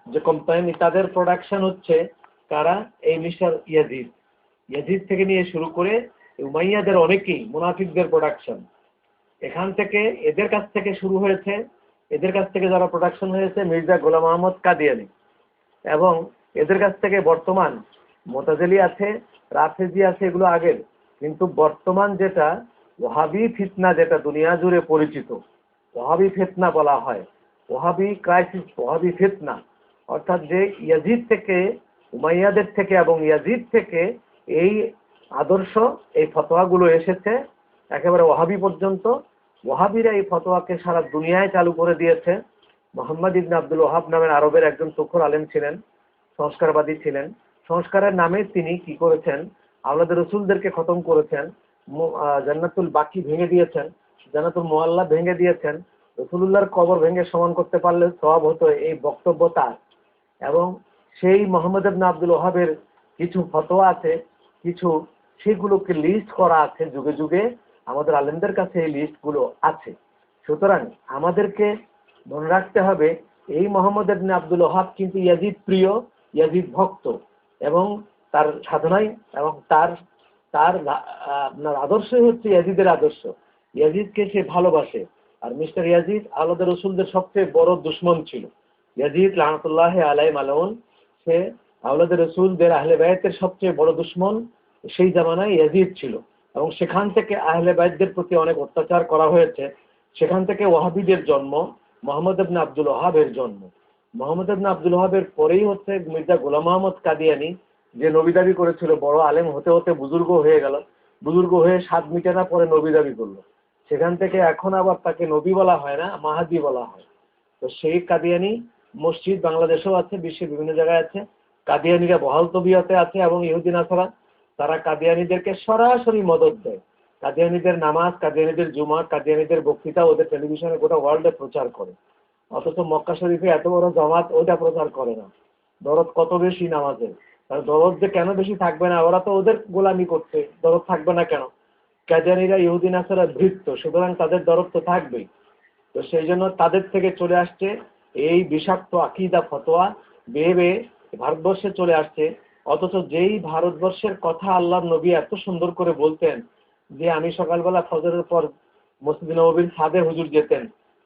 যে কোম্পানি, তাদের প্রোডাকশন হচ্ছে কারা? এই মিস্টার ইয়াজিদ। ইয়াজিদ থেকে নিয়ে শুরু করে উমাইয়াদের অনেকেই মুনাফিকদের প্রোডাকশন। এখান থেকে এদের কাছ থেকে শুরু হয়েছে, এদের কাছ থেকে যারা প্রোডাকশন হয়েছে মির্জা গোলাম আহমদ কাদিয়ানি, এবং এদের কাছ থেকে বর্তমান মোতাজেলি আছে, রাফেজি আছে, এগুলো আগের। কিন্তু বর্তমান যেটা ওয়াহাবি ফিতনা, যেটা দুনিয়া জুড়ে পরিচিত, ওয়াহাবি ফিতনা বলা হয়, ওয়াহাবি ক্রাইসিস, ওয়াহাবি ফিতনা, অর্থাৎ যে ইয়াজিদ থেকে, উমাইয়াদের থেকে এবং ইয়াজিদ থেকে এই আদর্শ, এই ফতোয়াগুলো এসেছে একেবারে ওয়াহাবি পর্যন্ত। ওয়াহাবিরা এই ফতোয়াকে সারা দুনিয়ায় চালু করে দিয়েছে। মোহাম্মদ ইবনে আব্দুল ওয়াহাব নামের আরবের একজন তুখর আলেম ছিলেন, সংস্কারবাদী ছিলেন। সংস্কারের নামে তিনি কি করেছেন? আওলাদের রসুলদেরকে খতম করেছেন, জান্নাতুল বাকি ভেঙে দিয়েছেন, জান্নাতুল মুআল্লা ভেঙে দিয়েছেন। রসুলুল্লাহর কবর ভেঙে সমান করতে পারলে সওয়াব হতো, এই বক্তব্য তার। এবং সেই মোহাম্মদ ইবনে আব্দুল ওয়াহাবের কিছু ফতোয়া আছে, কিছু সেগুলোকে লিস্ট করা আছে যুগে যুগে, আমাদের আলেমদের কাছে এই লিস্টগুলো আছে। সুতরাং আমাদেরকে মনে রাখতে হবে এই মোহাম্মদ ইবনে আব্দুল ওয়াহাব কিন্তু ইয়াজিদ প্রিয়, ইয়াজিদ ভক্ত, এবং তার সাধনাই এবং তার তার আপনার আদর্শই হচ্ছে ইয়াজিদের আদর্শ। ইয়াজিদকে সে ভালোবাসে। আর মিস্টার ইয়াজিদ আওলাদের রসুলদের সবচেয়ে বড় দুশ্মন ছিল। ইয়াজিদ লানাতুল্লাহি আলাইহি মালাউন, সে আওলাদের রসুলদের আহলে বায়াতের সবচেয়ে বড় দুশ্মন সেই জামানায় ইয়াজিদ ছিল। এবং সেখান থেকে আহলে বায়াতদের প্রতি অনেক অত্যাচার করা হয়েছে। সেখান থেকে ওয়াহাবিদের জন্ম, মোহাম্মদ ইবনে আব্দুল ওয়াহাবের জন্ম। মোহাম্মদ ইবনে আব্দুল ওয়াহাবের পরেই হচ্ছে মির্জা গোলাম আহমদ কাদিয়ানি, যে নবী দাবি করেছিল, বড় আলেম হতে হতে বুজুর্গ হয়ে গেল, বুজুর্গ হয়ে 7 মিটে না পরে নবী দাবি করলো। সেখান থেকে এখন আবার তাকে নবী বলা হয় না, মাহাদি বলা হয়। তো সেই কাদিয়ানি মসজিদ বাংলাদেশেও আছে, বিশ্বের বিভিন্ন জায়গায় আছে। কাদিয়ানিরা বহাল তবিয়তে আছে, এবং ইহুদি নাসারা তারা কাদিয়ানিদেরকে সরাসরি মদদ দেয়। কাদিয়ানিদের নামাজ, কাদিয়ানিদের জুমা, কাদিয়ানিদের বক্তৃতা ওদের টেলিভিশনে গোটা ওয়ার্ল্ডে প্রচার করে। অথচ মক্কা শরীফে এত বড় জামাত ওইটা প্রচার করে না। দরদ কত বেশি নামাজের, দরদ যে কেন বেশি থাকবে না? ওরা তো ওদের গোলামি করছে, দরদ থাকবে না কেন? কাদিয়ানিরা ইহুদি নাসারা ভৃত্য, সুতরাং তাদের দরদ তো থাকবেই। তো সেই জন্য তাদের থেকে চলে আসছে এই বিষাক্ত আকীদা, ফতোয়া বেয়ে বেয়ে ভারতবর্ষে চলে আসছে। অথচ যেই ভারতবর্ষের কথা আল্লাহর নবী এত সুন্দর করে বলতেন, যে আমি সকালবেলা ফজরের পর মসজিদ নববীর ছাদে হুজুর যেতেন,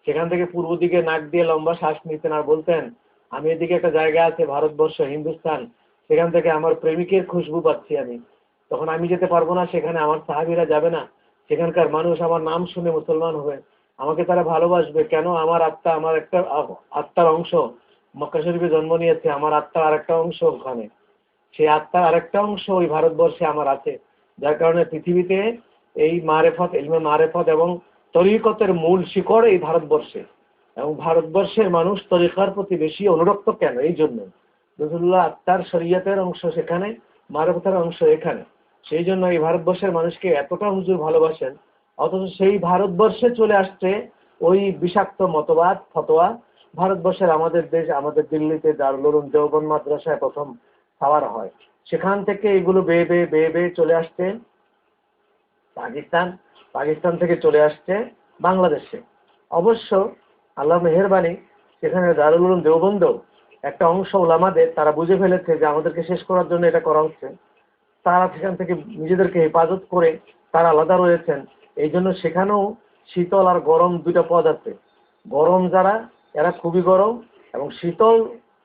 সেখান থেকে পূর্ব দিকে নাক দিয়ে লম্বা শ্বাস নিতেন আর বলতেন, আমি এদিকে একটা জায়গা আছে ভারতবর্ষ, হিন্দুস্তান, সেখান থেকে আমার প্রেমিকের খুশবু পাচ্ছি আমি। তখন আমি যেতে পারবো না সেখানে, আমার সাহাবীরা যাবে না, সেখানকার মানুষ আমার নাম শুনে মুসলমান হবে, আমাকে তারা ভালোবাসবে কেন? আমার আত্মা, আমার একটা আত্মার অংশ মক্কা শরীফে জন্ম নিয়েছে, আমার আত্মার আরেকটা অংশ ওখানে, সেই আত্মার আরেকটা অংশ ওই ভারতবর্ষে আমার আছে। যার কারণে পৃথিবীতে এই মারেফত, ইলমে মারেফত এবং তরিকতের মূল শিকড় এই ভারতবর্ষে। এবং ভারতবর্ষের মানুষ তরিকার প্রতি বেশি অনুরক্ত কেন? এই জন্য রাসূলুল্লাহ আত্মার শরীয়তের অংশ সেখানে, মারেফতের অংশ এখানে। সেই জন্য এই ভারতবর্ষের মানুষকে এতটা হুজুর ভালোবাসেন। অথচ সেই ভারতবর্ষে চলে আসছে ওই বিষাক্ত মতবাদ, ফতোয়া। ভারতবর্ষের আমাদের দেশ, আমাদের দিল্লিতে দারুল উলুম দেওবন্দ মাদ্রাসায় প্রথম খাওয়ার হয়, সেখান থেকে এগুলো বেয়ে বেয়ে বেয়ে বেয়ে চলে আসছে পাকিস্তান, পাকিস্তান থেকে চলে আসছে বাংলাদেশে। অবশ্য আল্লাহ মেহেরবানি, সেখানে দারুল উলুম দেওবন্দ একটা অংশ ওলামাদের তারা বুঝে ফেলেছে যে আমাদেরকে শেষ করার জন্য এটা করা হচ্ছে। তারা সেখান থেকে নিজেদেরকে হেফাজত করে তারা আলাদা রয়েছেন। এই জন্য সেখানেও শীতল আর গরম দুইটা পদ আছে। গরম যারা, এরা খুবই গরম, এবং শীতল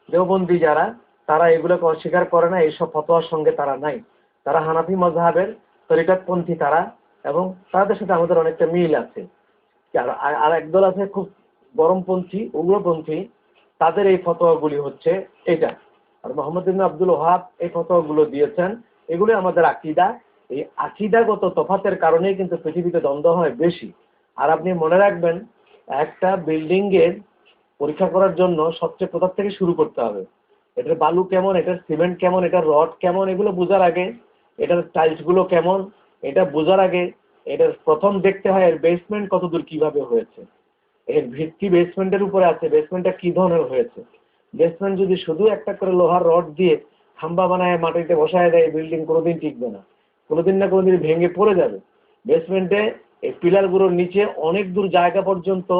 দেওবন্দি যারা, তারা এগুলোকে অস্বীকার করে না, এইসব ফতোয়ার সঙ্গে তারা নাই। তারা হানাফি মযহাবের তরিকাতপন্থী তারা, এবং তাদের সাথে আমাদের অনেকটা মিল আছে। আর একদল আছে খুব গরমপন্থী, উগ্রপন্থী, তাদের এই ফতোয়াগুলি হচ্ছে এটা। আর মোহাম্মদ ইবনে আব্দুল ওয়াহাব এই ফতোয়াগুলো দিয়েছেন, এগুলো আমাদের আকীদা। এই আকীদাগত তফাতের কারণেই কিন্তু পৃথিবীতে দ্বন্দ্ব হয় বেশি। আর আপনি মনে রাখবেন, একটা বিল্ডিং এর পরীক্ষা করার জন্য সবচেয়ে কোথা থেকে শুরু করতে হবে? এটার বালু কেমন, এটার সিমেন্ট কেমন, এটার রড কেমন, এগুলো বোঝার আগে, এটার টাইলস গুলো কেমন, এটা বোঝার আগে এটার প্রথম দেখতে হয় এর বেসমেন্ট কতদূর কিভাবে হয়েছে, এর ভিত্তি বেসমেন্টের উপরে আছে, বেসমেন্টটা কি ধরনের হয়েছে। বেসমেন্ট যদি শুধু একটা করে লোহার রড দিয়ে খাম্বা বানায় মাটিতে বসায় দেয়, বিল্ডিং কোনোদিন টিকবে না, কোনোদিন না কোনোদিন ভেঙে পড়ে যাবে। বেসমেন্টে এই পিলারগুলোর নিচে অনেক দূর জায়গা পর্যন্ত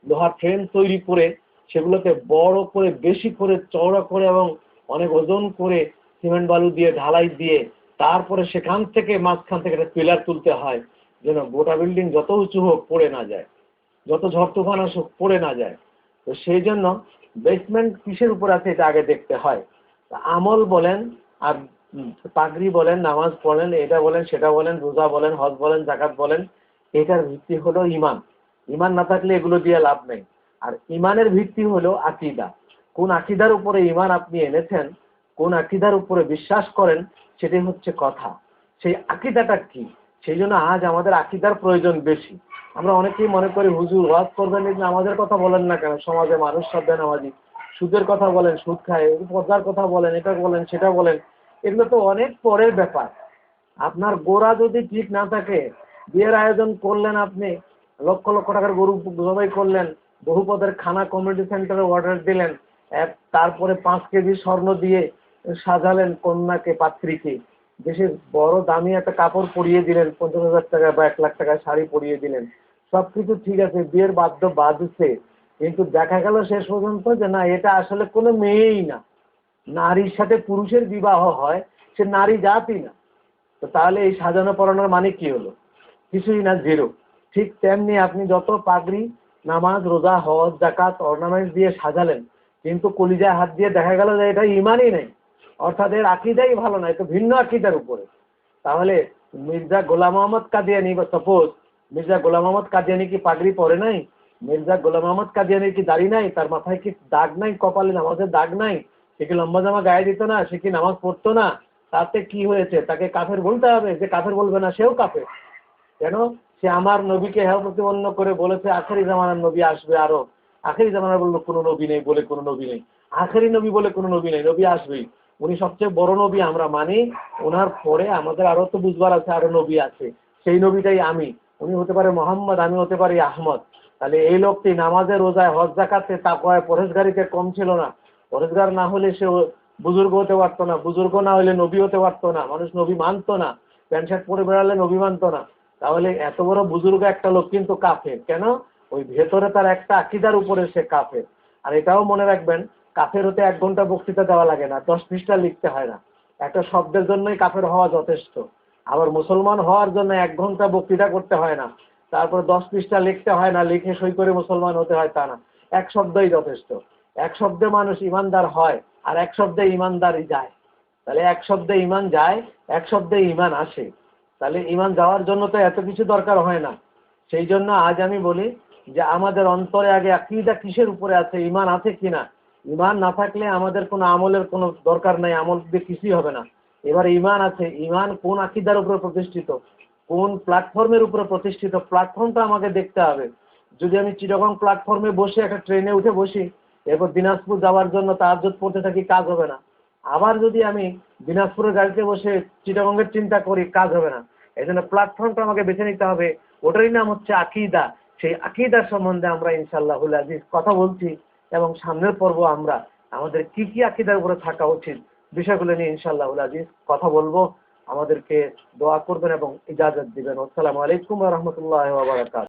লোহার ফ্রেম তৈরি করে সেগুলোতে বড় করে, বেশি করে, চওড়া করে এবং অনেক ওজন করে সিমেন্ট বালু দিয়ে ঢালাই দিয়ে তারপরে সেখান থেকে মাঝখান থেকে একটা পিলার তুলতে হয়, যেন গোটা বিল্ডিং যত উঁচু হোক পড়ে না যায়, যত ঝড় তুফান আসুক পড়ে না যায়। তো সেই জন্য বেসমেন্ট কিসের উপর আছে এটা আগে দেখতে হয়। আমল বলেন আর পাগড়ি বলেন, নামাজ পড়েন, এটা বলেন, সেটা বলেন, রোজা বলেন, হজ বলেন, জাকাত বলেন, এটার ভিত্তি হলো ইমান। ইমান না থাকলে এগুলো দিয়ে লাভ নেই। আর ইমানের ভিত্তি হলো আকীদা। কোন আকীদার উপরে ইমান আপনি এনেছেন, কোন আকীদার উপরে বিশ্বাস করেন, সেটাই হচ্ছে কথা। সেই আকীদাটা কি, সেই জন্য আজ আমাদের আকীদার প্রয়োজন বেশি। আমরা অনেকেই মনে করি হুজুর ওয়াজ করবেন, আমাদের কথা বলেন না কেন, সমাজে মানুষ সব বেনামাজি, সুদের কথা বলেন, সুদ খায়, পর্দার কথা বলেন, এটা বলেন, সেটা বলেন, এগুলো তো অনেক পরের ব্যাপার। আপনার গোড়া যদি ঠিক না থাকে, বিয়ের আয়োজন করলেন, আপনি লক্ষ লক্ষ টাকার গরু জবাই করলেন, বহু পদের খানা কমিউনিটি সেন্টারে অর্ডার দিলেন, তারপরে 5 কেজি স্বর্ণ দিয়ে সাজালেন কন্যাকে, পাত্রীকে, দেশের বড় দামি একটা কাপড় পরিয়ে দিলেন, 50,000 টাকা বা 1 লাখ টাকার শাড়ি পরিয়ে দিলেন, সবকিছু ঠিক আছে, বিয়ের বাদ্য বাজছে, কিন্তু দেখা গেল শেষ পর্যন্ত যে না, এটা আসলে কোনো মেয়েই না, নারীর সাথে পুরুষের বিবাহ হয়, সে নারী জাতই না। তো তাহলে এই সাজানো পড়ানোর মানে কি হলো? কিছুই না, জিরো। ঠিক তেমনি আপনি যত পাগড়ি, নামাজ, রোজা, হজ, জাকাত, অর্নামেন্টস দিয়ে সাজালেন, কিন্তু কলিজায় হাত দিয়ে দেখা গেল যে এটা ইমানই নেই, অর্থাৎ এর আকীদাই ভালো না, এটা ভিন্ন আকীদার উপরে। তাহলে মির্জা গোলাম মোহাম্মদ কাদিয়ানি, বা সাপোজ মির্জা গোলাম মোহাম্মদ কাদিয়ানি কি পাগড়ি পরে নাই? মির্জা গোলাম মোহাম্মদ কাদিয়ানির কি দাড়ি নাই? তার মাথায় কি দাগ নাই? কপালে নামাজের দাগ নাই? সে কি লম্বা জামা গায়ে দিত না? সে কি নামাজ পড়তো না? তাতে কি হয়েছে? তাকে কাফের বলতে হবে? যে কাফের বলবে না সেও কাফের। কেন? সে আমার নবীকে হেয় প্রতিপন্ন করে বলেছে আখেরি জামানার নবী আসবে আরো। আখেরি জামানার বললো কোনো নবী নেই, বলে কোনো নবী নেই। আখেরি নবী বলে কোনো নবী নেই, নবী আসবেই। উনি সবচেয়ে বড় নবী, আমরা মানি। ওনার পরে আমাদের আরো তো বুঝবার আছে, আরো নবী আছে, সেই নবীটাই আমি। উনি হতে পারে মোহাম্মদ, আমি হতে পারি আহমদ। তাহলে এই লোকটি নামাজে, রোজায়, হজ, জাকাতে, তাকওয়ায়, পরহেজগারিতে কম ছিল না। পরহেজগার না হলে সে বুজুর্গ হতে পারতো না, বুজুর্গ না হলে নবী হতে পারতো না, মানুষ নবী মানতো না, প্যান্ট শার্ট পরে বেড়ালে নবী মানতো না। তাহলে এত বড় বুজুর্গ একটা লোক কিন্তু কাফের। কেন? ওই ভেতরে তার একটা আকীদার উপরে সে কাফের। আর এটাও মনে রাখবেন, কাফের হতে 1 ঘন্টা বক্তৃতা দেওয়া লাগে না, 10 পৃষ্ঠা লিখতে হয় না, একটা শব্দের জন্যই কাফের হওয়া যথেষ্ট। আবার মুসলমান হওয়ার জন্য 1 ঘন্টা বক্তৃতা করতে হয় না, তারপর 10 পৃষ্ঠা লিখতে হয় না, লিখে সই করে মুসলমান হতে হয় তা না, 1 শব্দই যথেষ্ট। 1 শব্দে মানুষ ইমানদার হয়, আর 1 শব্দে ইমানদারি যায়। তাহলে 1 শব্দে ইমান যায়, 1 শব্দে ইমান আসে। তাহলে ইমান যাওয়ার জন্য তো এত কিছু দরকার হয় না। সেই জন্য আজ আমি বলি যে আমাদের অন্তরে আগে আকীদা কিসের উপরে আছে, ইমান আছে কিনা। ইমান না থাকলে আমাদের কোনো আমলের কোনো দরকার নাই, আমল দিয়ে কিছুই হবে না। এবার ইমান আছে, ইমান কোন আকীদার উপরে প্রতিষ্ঠিত, কোন প্ল্যাটফর্মের উপরে প্রতিষ্ঠিত, প্ল্যাটফর্মটা আমাকে দেখতে হবে। যদি আমি চিটাগং প্ল্যাটফর্মে বসে একটা ট্রেনে উঠে বসি, এরপর দিনাজপুর যাওয়ার জন্য তাহাজ্জুদ পড়তে থাকি, কাজ হবে না। আবার যদি আমি দিনাজপুরের গাড়িতে বসে চিটাগংয়ের চিন্তা করি, কাজ হবে না। এই জন্য প্ল্যাটফর্মটা আমাকে বেছে নিতে হবে, ওটারই নাম হচ্ছে আকীদা। সেই আকীদার সম্বন্ধে আমরা ইনশাআল্লাহুল আজিজ কথা বলছি, এবং সামনের পর্ব আমরা আমাদের কি কি আকীদার উপরে থাকা উচিত বিষয়গুলো নিয়ে ইনশাআল্লাহুল আজিজ কথা বলবো। আমাদেরকে দোয়া করবেন এবং ইজাজত দিবেন। আসসালামু আলাইকুম ওয়া রাহমাতুল্লাহি ওয়া বারাকাতুহু।